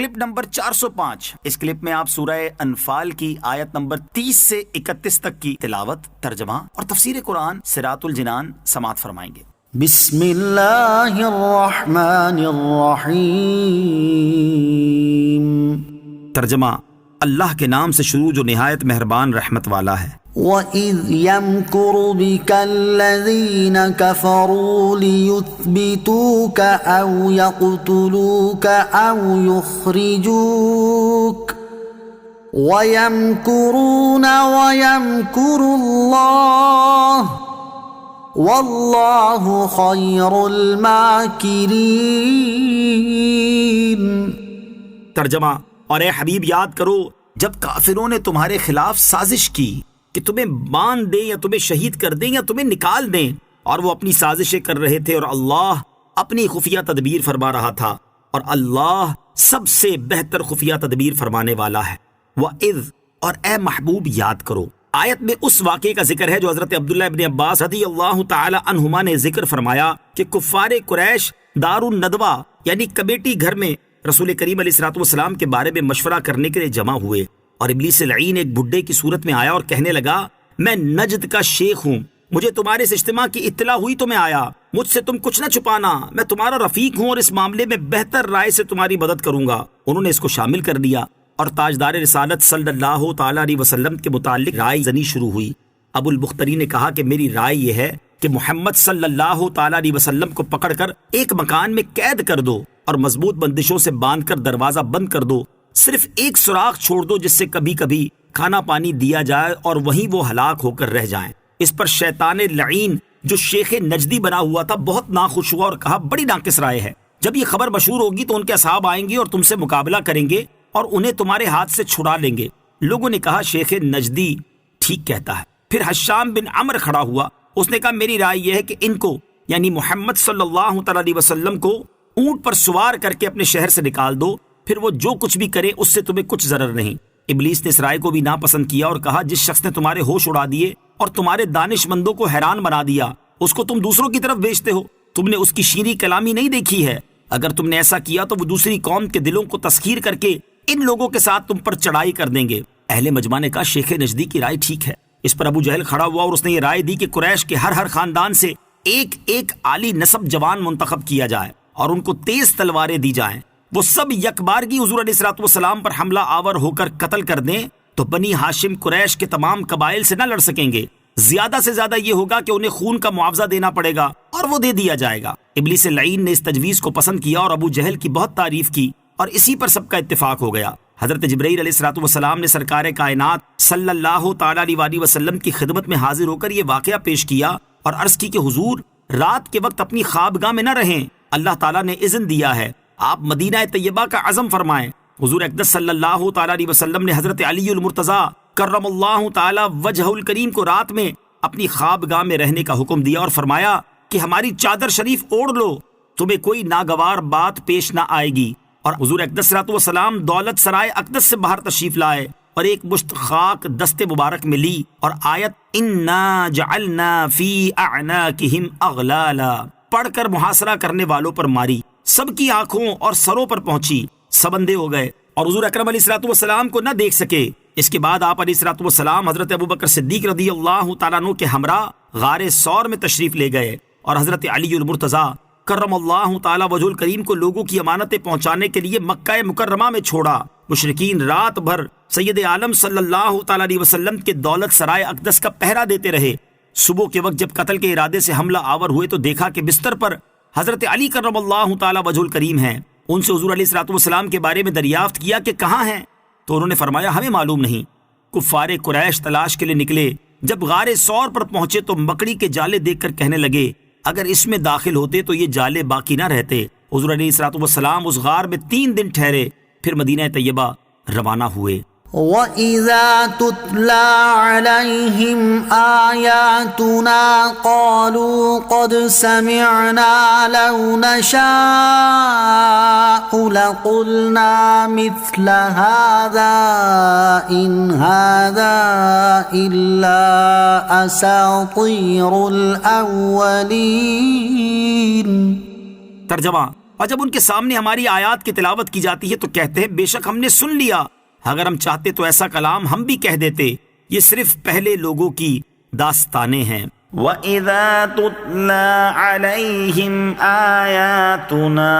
Clip number 405۔ اس clip میں آپ سورہ انفال کی آیت نمبر 30 سے 31 تک کی تلاوت، ترجمہ اور تفسیر قرآن صراط الجنان سماعت فرمائیں گے۔ بسم اللہ الرحمن الرحیم۔ ترجمہ، اللہ کے نام سے شروع جو نہایت مہربان رحمت والا ہے۔ وَإِذْ يَمْكُرُ بِكَ الَّذِينَ كَفَرُوا لِيُثْبِتُوكَ أَوْ يَقْتُلُوكَ أَوْ يُخْرِجُوكَ وَيَمْكُرُونَ وَيَمْكُرُ اللَّهُ وَاللَّهُ خَيْرُ الْمَاكِرِينَ۔ ترجمہ، اور اے حبیب یاد کرو جب کافروں نے تمہارے خلاف سازش کی کہ تمہیں باندھ دیں یا تمہیں شہید کر دیں یا تمہیں نکال دیں، اور وہ اپنی سازشیں کر رہے تھے اور اللہ اپنی خفیہ تدبیر فرما رہا تھا، اور اللہ سب سے بہتر خفیہ تدبیر فرمانے والا ہے۔ وَإِذْ، اور اے محبوب یاد کرو۔ آیت میں اس واقعے کا ذکر ہے جو حضرت عبداللہ ابن عباس رضی اللہ تعالی عنہما نے ذکر فرمایا کہ کفار قریش دار الندوہ یعنی کمیٹی گھر میں رسول کریم علیہ الصلوۃ والسلام کے بارے میں مشورہ کرنے کے لیے جمع ہوئے، اور ابلیس لعین ایک بڈھے کی صورت میں آیا اور کہنے لگا، میں نجد کا شیخ ہوں، مجھے تمہارے اس اجتماع کی اطلاع ہوئی تو میں آیا، مجھ سے تم کچھ نہ چھپانا، میں تمہارا رفیق ہوں اور اس معاملے میں بہتر رائے سے تمہاری مدد کروں گا۔ انہوں نے اس کو شامل کر لیا اور تاجدار رسالت صلی اللہ تعالی علیہ وسلم کے متعلق رائے زنی شروع ہوئی۔ ابو البختری نے کہا کہ میری رائے یہ ہے کہ محمد صلی اللہ تعالی علیہ وسلم کو پکڑ کر ایک مکان میں قید کر دو اور مضبوط بندشوں سے باندھ کر دروازہ بند کر دو، صرف ایک سوراخ چھوڑ دو جس سے کبھی کبھی کھانا پانی دیا جائے اور وہیں وہ ہلاک ہو کر رہ جائیں۔ اس پر شیطان لعین جو شیخ نجدی بنا ہوا تھا بہت ناخوش ہوا اور کہا، بڑی ناقص رائے ہے، جب یہ خبر مشہور ہوگی تو ان کے اصحاب آئیں گے اور تم سے مقابلہ کریں گے اور انہیں تمہارے ہاتھ سے چھڑا لیں گے۔ لوگوں نے کہا شیخ نجدی ٹھیک کہتا ہے۔ پھر حشام بن عمر کھڑا ہوا، اس نے کہا میری رائے یہ ہے کہ ان کو یعنی محمد صلی اللہ تعالی علیہ وسلم کو اونٹ پر سوار کر کے اپنے شہر سے نکال دو، پھر وہ جو کچھ بھی کرے اس سے تمہیں کچھ ضرر نہیں۔ ابلیس نے اس رائے کو بھی ناپسند کیا اور کہا، جس شخص نے تمہارے ہوش اڑا دیے اور تمہارے دانش مندوں کو حیران بنا دیا، اس کو تم دوسروں کی طرف بھیجتے ہو، تم نے اس کی شیریں کلامی نہیں دیکھی ہے، اگر تم نے ایسا کیا تو وہ دوسری قوم کے دلوں کو تسخیر کر کے ان لوگوں کے ساتھ تم پر چڑھائی کر دیں گے۔ اہل مجمع نے کہا شیخ نجدی کی رائے ٹھیک ہے۔ اس پر ابو جہل کھڑا ہوا اور اس نے یہ رائے دی کہ قریش کے ہر خاندان سے ایک ایک عالی نسب جوان منتخب کیا جائے اور ان کو تیز تلواریں دی جائیں، وہ سب یکبارگی حضور علیہ الصلوۃ والسلام پر حملہ آور ہو کر قتل کر دیں تو بنی ہاشم قریش کے تمام قبائل سے نہ لڑ سکیں گے، زیادہ سے زیادہ یہ ہوگا کہ انہیں خون کا معاوضہ دینا پڑے گا اور وہ دے دیا جائے گا۔ ابلیس لعین نے اس تجویز کو پسند کیا اور ابو جہل کی بہت تعریف کی اور اسی پر سب کا اتفاق ہو گیا۔ حضرت جبرائیل علیہ الصلوۃ والسلام نے سرکار کائنات صلی اللہ تعالی علیہ وسلم کی خدمت میں حاضر ہو کر یہ واقعہ پیش کیا اور عرض کی کہ حضور رات کے وقت اپنی خوابگاہ میں نہ رہیں، اللہ تعالیٰ نے اذن دیا ہے، آپ مدینہ طیبہ کا عزم فرمائیں۔ حضور اقدس صلی اللہ تعالی علیہ وسلم نے حضرت علی المرتضیٰ کرم اللہ تعالی وجہ الکریم کو رات میں اپنی خوابگاہ میں رہنے کا حکم دیا اور فرمایا کہ ہماری چادر شریف اوڑھ لو، تمہیں کوئی ناگوار بات پیش نہ آئے گی، اور حضور اقدس صلی اللہ علیہ وسلم دولت سرائے اقدس سے باہر تشریف لائے اور ایک مشت خاک دست مبارک میں لی اور آیت انا جعلنا فی اعناقہم اغلالا پڑھ کر محاصرہ کرنے والوں پر ماری، سب کی آنکھوں اور سروں پر پہنچی، سب اندھے ہو گئے اور حضور اکرم علیہ الصلوۃ والسلام کو نہ دیکھ سکے۔ اس کے بعد آپ علیہ الصلوۃ والسلام حضرت ابوبکر صدیق رضی اللہ تعالیٰ عنہ کے ہمراہ غار ثور میں تشریف لے گئے اور حضرت علی المرتضیٰ کرم اللہ تعالیٰ وجہ الکریم کو لوگوں کی امانتیں پہنچانے کے لیے مکہ مکرمہ میں چھوڑا۔ مشرکین رات بھر سید عالم صلی اللہ تعالیٰ علیہ وسلم کے دولت سرائے اقدس کا پہرا دیتے رہے۔ صبح کے وقت جب قتل کے ارادے سے حملہ آور ہوئے تو دیکھا کہ بستر پر حضرت علی کرم اللہ تعالیٰ وجہ الکریم ہیں۔ ان سے حضور علیہ الصلوۃ والسلام کے بارے میں دریافت کیا کہ کہاں ہیں، تو انہوں نے فرمایا ہمیں معلوم نہیں۔ کفار قریش تلاش کے لیے نکلے، جب غار ثور پر پہنچے تو مکڑی کے جالے دیکھ کر کہنے لگے اگر اس میں داخل ہوتے تو یہ جالے باقی نہ رہتے۔ حضور علیہ الصلوۃ والسلام اس غار میں 3 دن ٹھہرے، پھر مدینہ طیبہ روانہ ہوئے۔ وَإِذَا تُتْلَى عَلَيْهِمْ آيَاتُنَا قَالُوا قَدْ سَمِعْنَا لَوْ نَشَاءُ لَقُلْنَا مِثْلَ هَذَا إِنْ هَذَا إِلَّا أَسَاطِيرُ الْأَوَّلِينَ۔ ترجمہ، اور جب ان کے سامنے ہماری آیات کی تلاوت کی جاتی ہے تو کہتے ہیں بے شک ہم نے سن لیا، اگر ہم چاہتے تو ایسا کلام ہم بھی کہہ دیتے۔ یہ صرف پہلے لوگوں کی داستانیں ہیں۔ وَإِذَا تُتْلَى عَلَيْهِمْ آيَاتُنَا،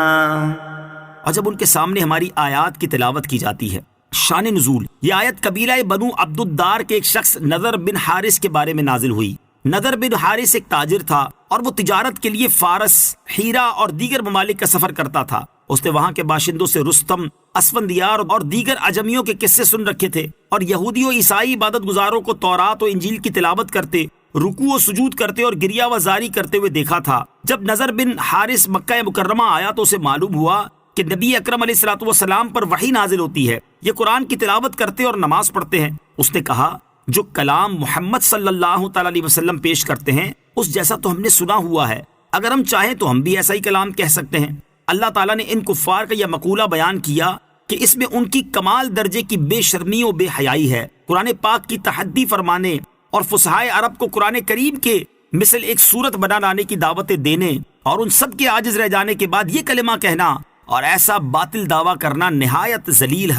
اور جب ان کے سامنے ہماری آیات کی تلاوت کی جاتی ہے۔ شان نزول، یہ آیت قبیلہ بنو عبد الدار کے ایک شخص نضر بن حارث کے بارے میں نازل ہوئی۔ نضر بن حارث ایک تاجر تھا اور وہ تجارت کے لیے فارس، ہیرا اور دیگر ممالک کا سفر کرتا تھا۔ اس نے وہاں کے باشندوں سے رستم، اسفندیار اور دیگر اجمیوں کے قصے سن رکھے تھے، اور یہودی و عیسائی عبادت گزاروں کو تورات و انجیل کی تلاوت کرتے، رکوع و سجود کرتے اور گریہ و زاری کرتے ہوئے دیکھا تھا۔ جب نضر بن حارث مکہ مکرمہ آیا تو اسے معلوم ہوا کہ نبی اکرم علیہ الصلوۃ والسلام پر وحی نازل ہوتی ہے، یہ قرآن کی تلاوت کرتے اور نماز پڑھتے ہیں۔ اس نے کہا جو کلام محمد صلی اللہ تعالی علیہ وسلم پیش کرتے ہیں اس جیسا تو ہم نے سنا ہوا ہے، اگر ہم چاہیں تو ہم بھی ایسا ہی کلام کہہ سکتے ہیں۔ اللہ تعالیٰ نے ان کفار کا یہ مقولہ بیان کیا کہ اس میں ان کی کمال درجے کی بے شرمی و بے حیائی ہے، قرآن پاک کی تحدی فرمانے اور فصحائے عرب کو قرآن کریم کے مثل ایک صورت بنا لانے کی دعوتیں دینے اور ان سب کے عاجز رہ جانے کے بعد یہ کلمہ کہنا اور ایسا باطل دعویٰ کرنا نہایت ذلیل حرکت